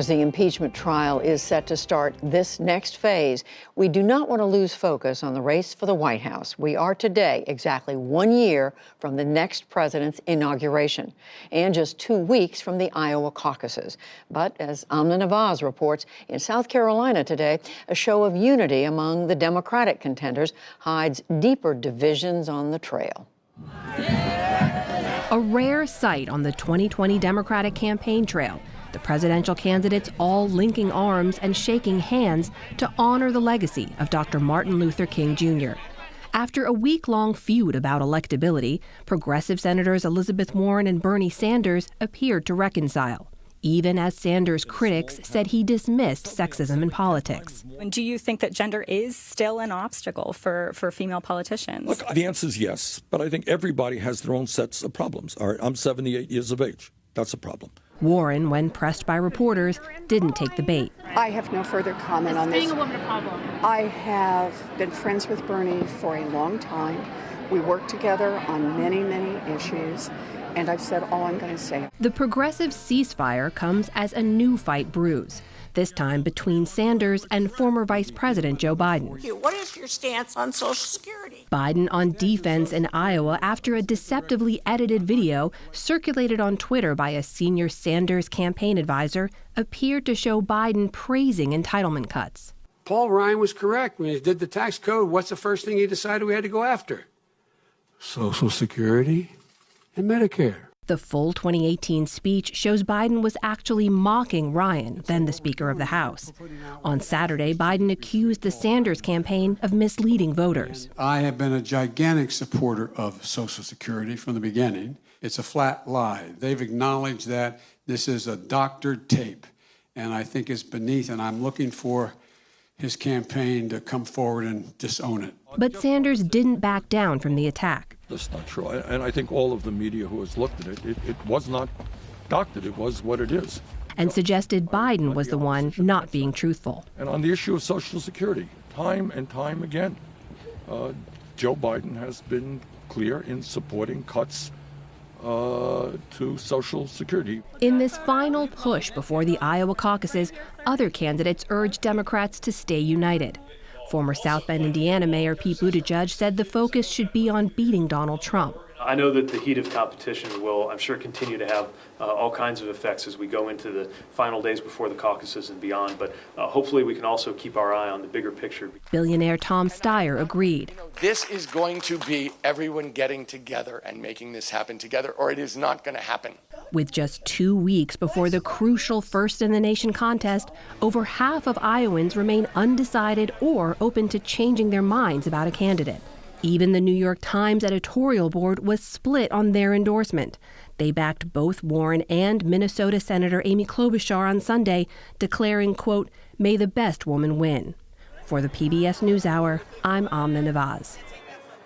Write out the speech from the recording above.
As the impeachment trial is set to start this next phase, we do not want to lose focus on the race for the White House. We are today exactly 1 year from the next president's inauguration and just 2 weeks from the Iowa caucuses. But as Amna Nawaz reports, in South Carolina today, a show of unity among the Democratic contenders hides deeper divisions on the trail. A rare sight on the 2020 Democratic campaign trail. The presidential candidates all linking arms and shaking hands to honor the legacy of Dr. Martin Luther King Jr. After a week-long feud about electability, progressive Senators Elizabeth Warren and Bernie Sanders appeared to reconcile, even as Sanders' critics said he dismissed sexism in politics. And do you think that gender is still an obstacle for female politicians? Look, the answer is yes, but I think everybody has their own sets of problems. All right, I'm 78 years of age. That's a problem. Warren, when pressed by reporters, didn't take the bait. I have no further comment on this. Being a woman a problem? I have been friends with Bernie for a long time. We work together on many, many issues, and I've said all I'm going to say. The progressive ceasefire comes as a new fight brews, this time between Sanders and former Vice President Joe Biden. What is your stance on Social Security? Biden on defense in Iowa after a deceptively edited video circulated on Twitter by a senior Sanders campaign advisor appeared to show Biden praising entitlement cuts. Paul Ryan was correct. When he did the tax code, what's the first thing he decided we had to go after? Social Security and Medicare. The full 2018 speech shows Biden was actually mocking Ryan, then the Speaker of the House. On Saturday, Biden accused the Sanders campaign of misleading voters. I have been a gigantic supporter of Social Security from the beginning. It's a flat lie. They've acknowledged that this is a doctored tape, and I think it's beneath, and I'm looking for his campaign to come forward and disown it. But Sanders didn't back down from the attack. That's not true. And I think all of the media who has looked at it, it was not doctored. It was what it is. And suggested Biden was the one not being truthful. And on the issue of Social Security, time and time again, Joe Biden has been clear in supporting cuts to Social Security. In this final push before the Iowa caucuses, other candidates urged Democrats to stay united. Former South Bend, Indiana Mayor Pete Buttigieg said the focus should be on beating Donald Trump. I know that the heat of competition will, I'm sure, continue to have all kinds of effects as we go into the final days before the caucuses and beyond, but hopefully we can also keep our eye on the bigger picture. Billionaire Tom Steyer agreed. This is going to be everyone getting together and making this happen together, or it is not going to happen. With just 2 weeks before the crucial first-in-the-nation contest, over half of Iowans remain undecided or open to changing their minds about a candidate. Even the New York Times editorial board was split on their endorsement. They backed both Warren and Minnesota Senator Amy Klobuchar on Sunday, declaring, quote, "May the best woman win." For the PBS NewsHour, I'm Amna Nawaz.